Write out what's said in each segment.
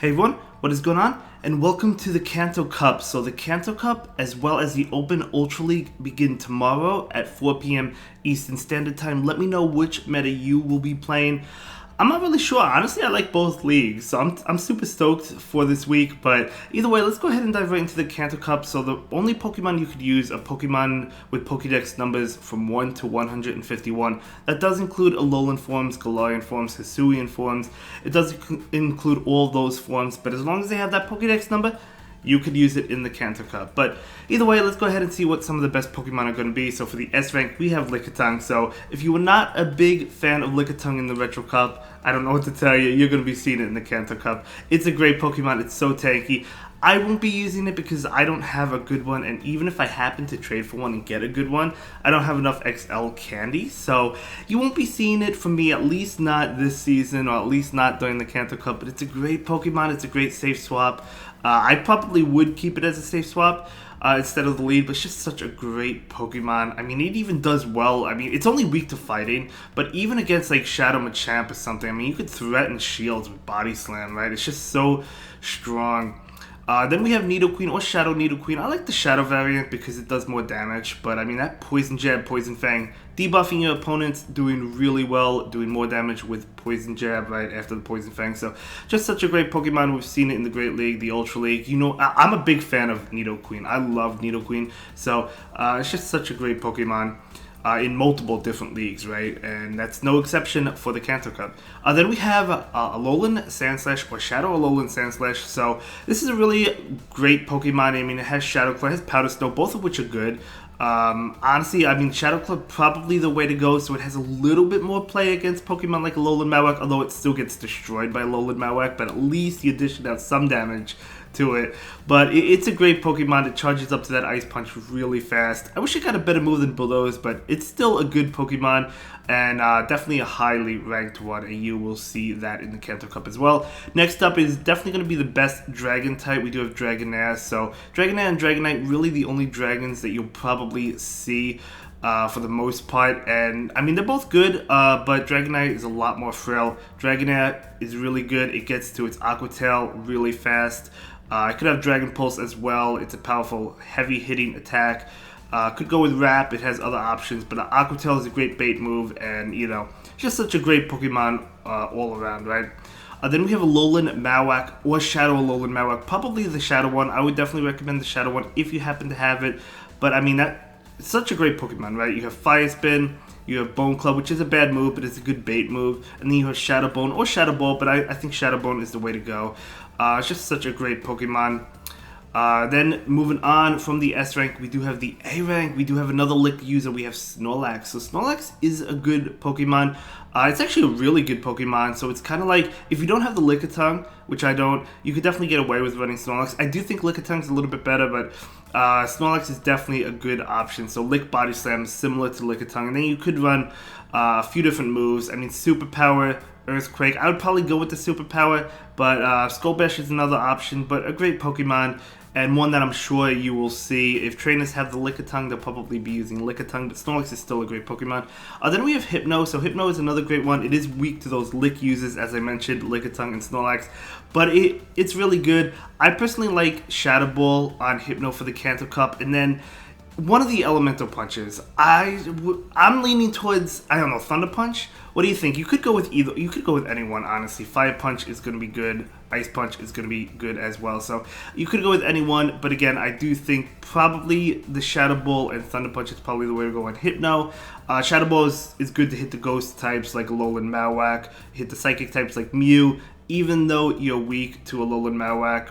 Hey everyone, what is going on? And welcome to the Kanto Cup. So the Kanto Cup as well as the Open Ultra League begin tomorrow at 4 p.m. Eastern Standard Time. Let me know which meta you will be playing. I'm not really sure. Honestly, I like both leagues, so I'm super stoked for this week. But either way, let's go ahead and dive right into the Kanto Cup. So the only Pokemon you could use are Pokemon with Pokedex numbers from 1 to 151. That does include Alolan forms, Galarian forms, Hisuian forms. It does include all those forms, but as long as they have that Pokedex number, you could use it in the Kanto Cup. But either way, let's go ahead and see what some of the best Pokemon are going to be. So for the S rank, we have Lickitung. So if you were not a big fan of Lickitung in the Retro Cup, I don't know what to tell you. You're going to be seeing it in the Kanto Cup. It's a great Pokemon. It's so tanky. I won't be using it because I don't have a good one, and even if I happen to trade for one and get a good one, I don't have enough XL candy, so you won't be seeing it from me, at least not this season, or at least not during the Kanto Cup. But it's a great Pokemon. It's a great safe swap. I probably would keep it as a safe swap instead of the lead, but it's just such a great Pokemon. I mean, it even does well. I mean, it's only weak to fighting, but even against like Shadow Machamp or something, I mean, you could threaten shields with Body Slam, right? It's just so strong. Then we have Nidoqueen or Shadow Nidoqueen. I like the Shadow variant because it does more damage, but I mean that Poison Jab, Poison Fang, debuffing your opponents, doing really well, doing more damage with Poison Jab right after the Poison Fang. So just such a great Pokemon. We've seen it in the Great League, the Ultra League. You know, I'm a big fan of Nidoqueen. I love Nidoqueen. So it's just such a great Pokemon. In multiple different leagues, right? And that's no exception for the Kanto Cup. Then we have Alolan Sandslash or Shadow Alolan Sandslash. So this is a really great Pokemon. I mean, it has Shadow Claw, it has Powder Snow, both of which are good. Honestly, I mean, Shadow Claw probably the way to go, so it has a little bit more play against Pokemon like Alolan Marowak, although it still gets destroyed by Alolan Marowak, but at least you dish out some damage to it. But it's a great Pokemon. It charges up to that Ice Punch really fast. I wish it got a better move than Bulldoze, but it's still a good Pokemon, and definitely a highly ranked one, and you will see that in the Kanto Cup as well. Next up is definitely going to be the best Dragon type. We do have Dragonair, so Dragonair and Dragonite, really the only dragons that you'll probably see for the most part, and I mean they're both good, but Dragonite is a lot more frail. Dragonair is really good. It gets to its Aqua Tail really fast. I could have Dragon Pulse as well. It's a powerful, heavy-hitting attack. Could go with Wrap. It has other options, but Aqua Tail is a great bait move, and you know, just such a great Pokemon all around, right? Then we have Alolan Marowak or Shadow Alolan Marowak. Probably the Shadow one. I would definitely recommend the Shadow one if you happen to have it. But I mean, it's such a great Pokemon, right? You have Fire Spin. You have Bone Club, which is a bad move, but it's a good bait move. And then you have Shadow Bone or Shadow Ball, but I think Shadow Bone is the way to go. It's just such a great Pokemon. Then moving on from the S rank, we do have the A rank. We do have another Lick user. We have Snorlax. So Snorlax is a good Pokemon. It's actually a really good Pokemon. So it's kind of like, if you don't have the Lickitung, which I don't, you could definitely get away with running Snorlax. I do think Lickitung is a little bit better, but Snorlax is definitely a good option. So Lick Body Slam is similar to Lickitung. And then you could run a few different moves. I mean, Superpower, Earthquake. I would probably go with the Superpower, but Skull Bash is another option, but a great Pokemon, and one that I'm sure you will see. If trainers have the Lickitung, they'll probably be using Lickitung, but Snorlax is still a great Pokemon. Then we have Hypno. So Hypno is another great one. It is weak to those Lick users, as I mentioned, Lickitung and Snorlax, but it's really good. I personally like Shadow Ball on Hypno for the Kanto Cup, and then one of the elemental punches, I'm leaning towards, I don't know, Thunder Punch. What do you think? You could go with either. You could go with anyone, honestly. Fire Punch is going to be good. Ice Punch is going to be good as well. So you could go with anyone. But again, I do think probably the Shadow Ball and Thunder Punch is probably the way to go on Hypno. Shadow Ball is good to hit the Ghost types like Alolan Marowak. Hit the Psychic types like Mew. Even though you're weak to Alolan Marowak,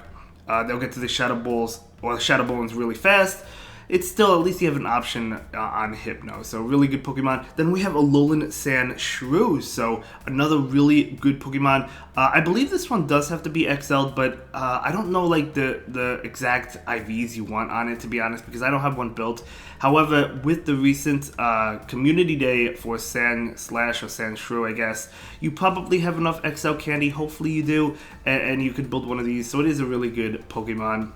they'll get to the Shadow Balls or Shadow Balls really fast. It's still, at least you have an option on Hypno. So really good Pokemon. Then we have Alolan Sandshrew. So another really good Pokemon. I believe this one does have to be XL'd, but I don't know like the exact IVs you want on it, to be honest, because I don't have one built. However, with the recent community day for Sandslash or Sandshrew, I guess, you probably have enough XL candy. Hopefully you do, and you could build one of these. So it is a really good Pokemon.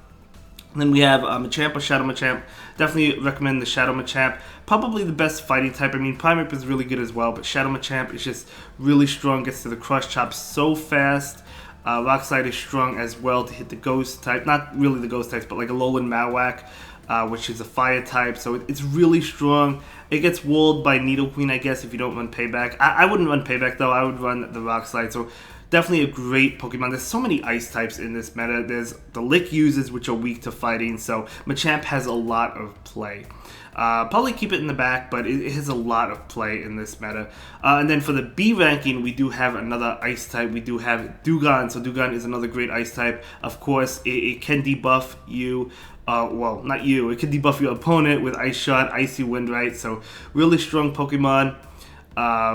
And then we have Machamp or Shadow Machamp. Definitely recommend the Shadow Machamp. Probably the best fighting type. I mean, Primeape is really good as well, but Shadow Machamp is just really strong. Gets to the Crush Chop so fast. Rock Slide is strong as well to hit the Ghost type. Not really the Ghost types, but like Alolan Marowak, which is a Fire type. So it's really strong. It gets walled by Nidoqueen, I guess, if you don't run Payback. I wouldn't run Payback, though. I would run the Rock Slide. So definitely a great Pokemon. There's so many Ice types in this meta. There's the Lick Users, which are weak to fighting. So Machamp has a lot of play. Probably keep it in the back, but it has a lot of play in this meta. And then for the B ranking, we do have another Ice type. We do have Dewgong. So Dewgong is another great Ice type. Of course, it can debuff you. Well, not you. It can debuff your opponent with Ice Shot, Icy Wind, right? So really strong Pokemon.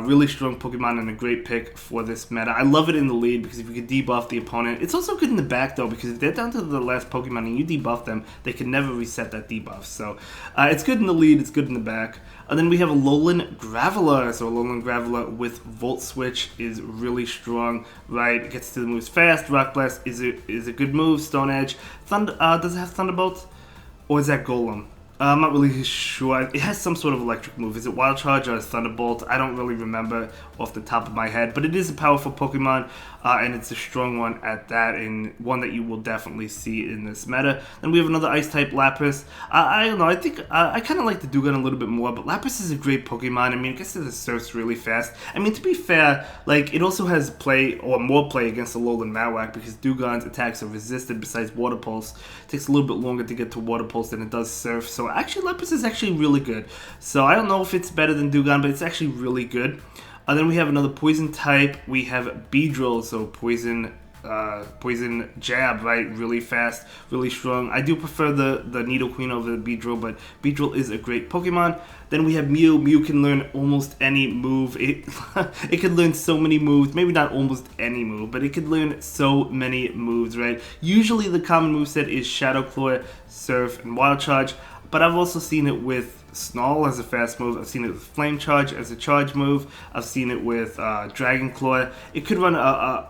Really strong Pokemon and a great pick for this meta. I love it in the lead because if you could debuff the opponent, it's also good in the back though because if they're down to the last Pokemon and you debuff them, they can never reset that debuff. So it's good in the lead, it's good in the back. And then we have Alolan Graveler. So Alolan Graveler with Volt Switch is really strong, right? It gets to the moves fast. Rock Blast is a good move. Stone Edge. Does it have Thunderbolt? Or is that Golem? I'm not really sure. It has some sort of electric move. Is it Wild Charge or Thunderbolt? I don't really remember off the top of my head. But it is a powerful Pokemon, and it's a strong one at that, and one that you will definitely see in this meta. Then we have another Ice-type Lapras. I don't know. I think I kind of like the Dewgong a little bit more, but Lapras is a great Pokemon. I mean, I guess it surfs really fast. I mean, to be fair, like it also has play or more play against Alolan Marowak because Dewgong's attacks are resisted besides Water Pulse. It takes a little bit longer to get to Water Pulse than it does Surf. So actually, Lapras is actually really good. So I don't know if it's better than Dewgong, but it's actually really good. Then we have another Poison type. We have Beedrill, so Poison Jab, right? Really fast, really strong. I do prefer the Nidoqueen over the Beedrill, but Beedrill is a great Pokemon. Then we have Mew. Mew can learn almost any move. It can learn so many moves. Maybe not almost any move, but it can learn so many moves, right? Usually the common moveset is Shadow Claw, Surf, and Wild Charge, but I've also seen it with Snarl as a fast move. I've seen it with Flame Charge as a charge move. I've seen it with Dragon Claw. It could run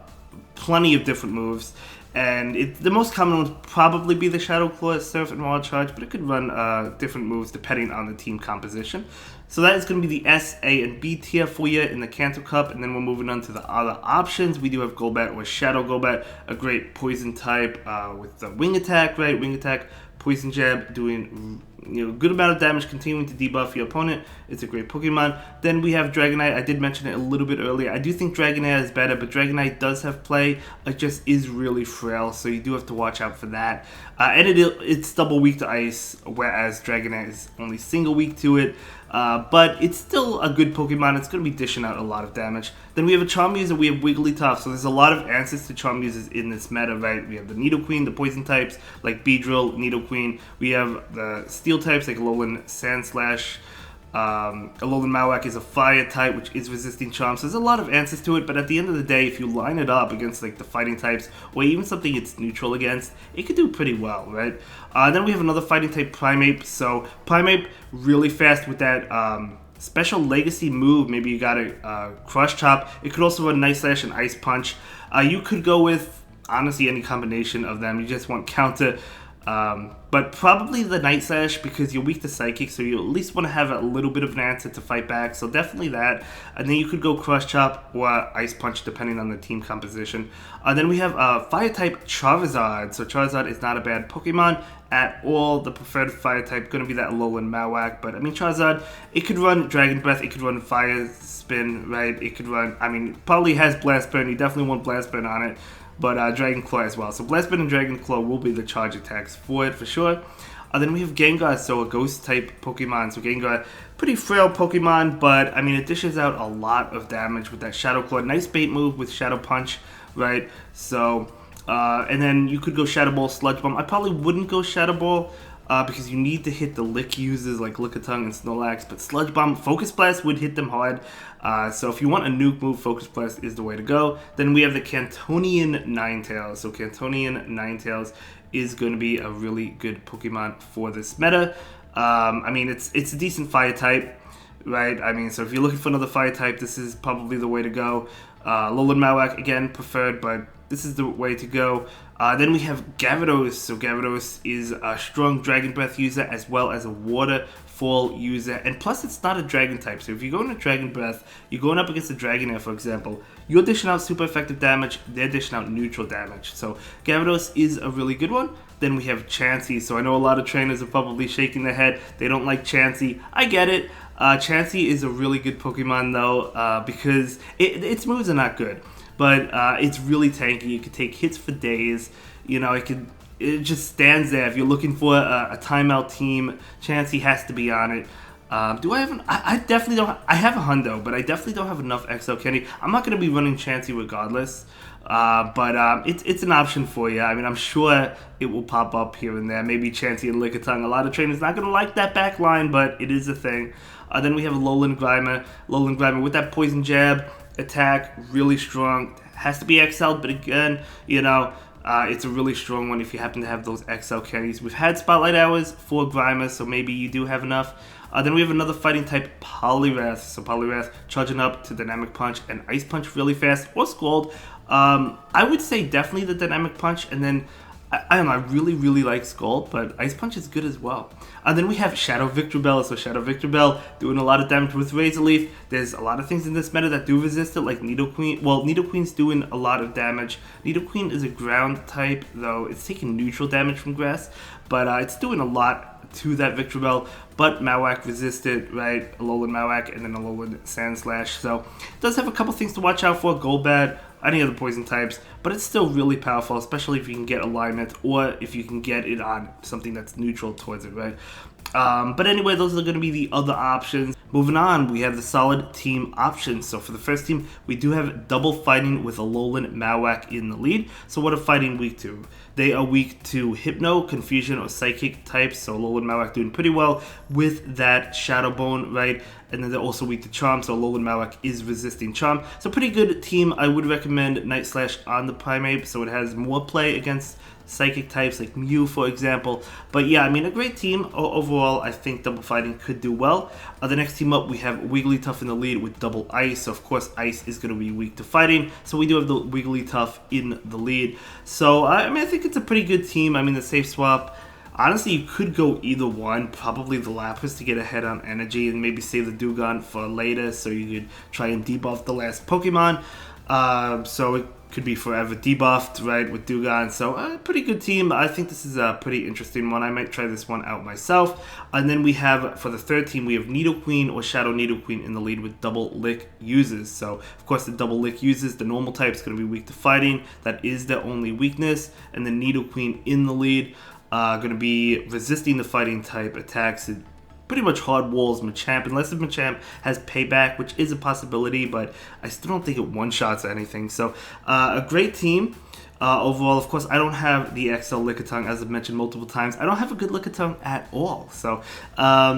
plenty of different moves, and the most common one would probably be the Shadow Claw, Surf, and Wild Charge, but it could run different moves depending on the team composition. So that is going to be the S, A, and B tier for you in the Kanto Cup, and then we're moving on to the other options. We do have Golbat or Shadow Golbat, a great poison type with the Wing Attack, right? Wing Attack, Poison Jab, doing good amount of damage, continuing to debuff your opponent. It's a great Pokemon. Then we have Dragonite. I did mention it a little bit earlier. I do think Dragonite is better, but Dragonite does have play. It just is really frail, so you do have to watch out for that. And it's double weak to Ice, whereas Dragonite is only single weak to it. But it's still a good Pokemon. It's going to be dishing out a lot of damage. Then we have a Charmeleon, we have Wigglytuff. So there's a lot of answers to Charmeleons in this meta, right? We have the Nidoqueen, the Poison types like Beedrill, Nidoqueen. We have the Steel types like Alolan Sandslash. Alolan Marowak is a Fire type, which is resisting Charm. So there's a lot of answers to it, but at the end of the day, if you line it up against like the fighting types, or even something it's neutral against, it could do pretty well, right? Then we have another fighting type, Primeape. So Primeape, really fast with that special legacy move. Maybe you got a Crush Chop. It could also run Night Slash and Ice Punch. You could go with, honestly, any combination of them. You just want counter. But probably the Night Slash because you're weak to Psychic, so you at least want to have a little bit of an answer to fight back. So definitely that. And then you could go Crush Chop or Ice Punch depending on the team composition. Then we have Fire type Charizard. So Charizard is not a bad Pokemon at all. The preferred Fire type going to be that Alolan Marowak. But I mean Charizard, it could run Dragon Breath, it could run Fire Spin, right? It could run, I mean, probably has Blast Burn. You definitely want Blast Burn on it. But Dragon Claw as well. So Blast Burn and Dragon Claw will be the charge attacks for it for sure. Then we have Gengar, so a ghost type Pokemon. So Gengar, pretty frail Pokemon, but I mean it dishes out a lot of damage with that Shadow Claw. Nice bait move with Shadow Punch, right? So, and then you could go Shadow Ball, Sludge Bomb. I probably wouldn't go Shadow Ball. Because you need to hit the Lick users like Lickitung and Snorlax, but Sludge Bomb, Focus Blast would hit them hard. So if you want a nuke move, Focus Blast is the way to go. Then we have the Cantonian Ninetales. So Cantonian Ninetales is going to be a really good Pokemon for this meta. I mean, it's a decent Fire type, right? I mean, so if you're looking for another Fire type, this is probably the way to go. Alolan Marowak, again, preferred, but this is the way to go. Then we have Gyarados. So Gyarados is a strong Dragon Breath user as well as a Waterfall user. And plus, it's not a Dragon type. So if you go into Dragon Breath, you're going up against a Dragonair, for example. You're dishing out super effective damage. They're dishing out neutral damage. So Gyarados is a really good one. Then we have Chansey. So I know a lot of trainers are probably shaking their head. They don't like Chansey. I get it. Chansey is a really good Pokemon though, because its moves are not good. But it's really tanky. You could take hits for days. You know, it just stands there. If you're looking for a timeout team, Chansey has to be on it. Do I have I definitely don't. I have a hundo, but I definitely don't have enough XL candy. I'm not going to be running Chansey regardless. But it's an option for you. I mean, I'm sure it will pop up here and there. Maybe Chansey and Lickitung. A lot of trainers not going to like that back line, but it is a thing. Then we have Alolan Grimer. Alolan Grimer with that Poison Jab attack, really strong. Has to be XL, but again, you know, it's a really strong one if you happen to have those XL candies. We've had Spotlight Hours for Grimer, so maybe you do have enough. Then we have another fighting type, Poliwrath. So Poliwrath charging up to Dynamic Punch and Ice Punch really fast, or Scald. I would say definitely the Dynamic Punch, and then I don't know, I really like Scald, but Ice Punch is good as well. Then we have Shadow Victreebel. So Shadow Victreebel doing a lot of damage with Razor Leaf. There's a lot of things in this meta that do resist it, like Nidoqueen. Well, Nidoqueen's doing a lot of damage. Nidoqueen is a ground type, though it's taking neutral damage from grass, but it's doing a lot to that Victreebel. But Marowak resisted, right? Alolan Marowak and then Alolan Sandslash. So it does have a couple things to watch out for. Golbat, any other poison types, but it's still really powerful, especially if you can get alignment or if you can get it on something that's neutral towards it, right? But anyway, those are going to be the other options. Moving on, we have the solid team options. So for the first team, we do have double fighting with Alolan Marowak in the lead. So what are fighting weak to? They are weak to Hypno, Confusion, or Psychic types. So Alolan Marowak doing pretty well with that Shadow Bone, right? And then they're also weak to Charm, so Alolan Marowak is resisting Charm. So pretty good team. I would recommend Night Slash on the Primeape, so it has more play against Psychic types like Mew, for example. But yeah, I mean, a great team. Overall, I think Double Fighting could do well. The next team up, we have Wigglytuff in the lead with Double Ice. So of course, Ice is going to be weak to Fighting. So we do have the Wigglytuff in the lead. So, I mean, I think it's a pretty good team. I mean, the safe swap, honestly, you could go either one. Probably the Lapras to get ahead on energy and maybe save the Dugong for later so you could try and debuff the last Pokemon. So it could be forever debuffed, right, with Dugong. So pretty good team. I think this is a pretty interesting one. I might try this one out myself. And then we have, for the third team, we have Nidoqueen or Shadow Nidoqueen in the lead with Double Lick users. So, of course, the Double Lick users, the normal type is going to be weak to Fighting. That is their only weakness. And then Nidoqueen in the lead, going to be resisting the Fighting type attacks. It pretty much hard walls Machamp, unless if Machamp has payback, which is a possibility, but I still don't think it one-shots anything. So, a great team. Overall, of course, I don't have the XL Lickitung, as I've mentioned multiple times. I don't have a good Lickitung at all. So,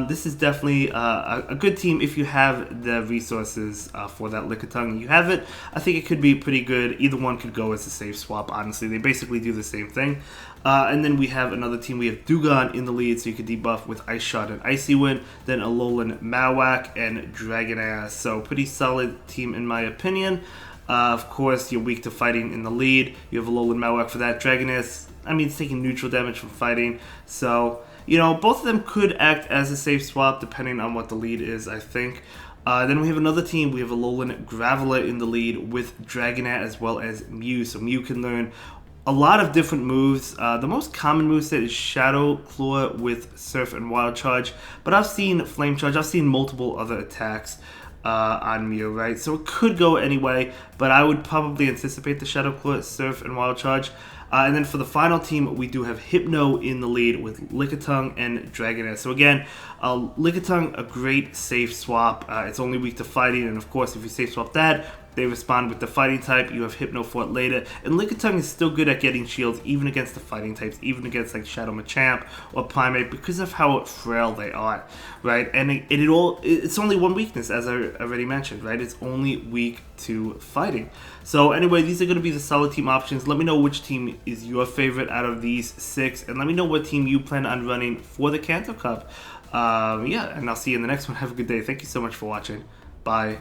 this is definitely a good team if you have the resources for that Lickitung and you have it. I think it could be pretty good. Either one could go as a safe swap, honestly. They basically do the same thing. And then we have another team. We have Dugong in the lead, so you could debuff with Ice Shot and Icy Wind. Then Alolan Marowak and Dragonair. So, pretty solid team in my opinion. Of course, you're weak to Fighting in the lead. You have Alolan Marowak for that. Dragonair, I mean, it's taking neutral damage from Fighting. So, you know, both of them could act as a safe swap depending on what the lead is, I think. Then we have another team. We have Alolan Graveler in the lead with Dragonair as well as Mew. So Mew can learn a lot of different moves. The most common moveset is Shadow Claw with Surf and Wild Charge. But I've seen Flame Charge. I've seen multiple other attacks on Mew, right? So it could go anyway, but I would probably anticipate the Shadow Claw, Surf, and Wild Charge. And then for the final team, we do have Hypno in the lead with Lickitung and Dragonair. So again, Lickitung, a great safe swap. It's only weak to Fighting, and of course, if you safe swap that, they respond with the Fighting type. You have Hypno for it later. And Lickitung is still good at getting shields, even against the Fighting types, even against like Shadow Machamp or Primeape, because of how frail they are, right? And it's only one weakness, as I already mentioned, right? It's only weak to Fighting. So anyway, these are going to be the solid team options. Let me know which team is your favorite out of these 6, and let me know what team you plan on running for the Kanto Cup. Yeah, and I'll see you in the next one. Have a good day. Thank you so much for watching. Bye.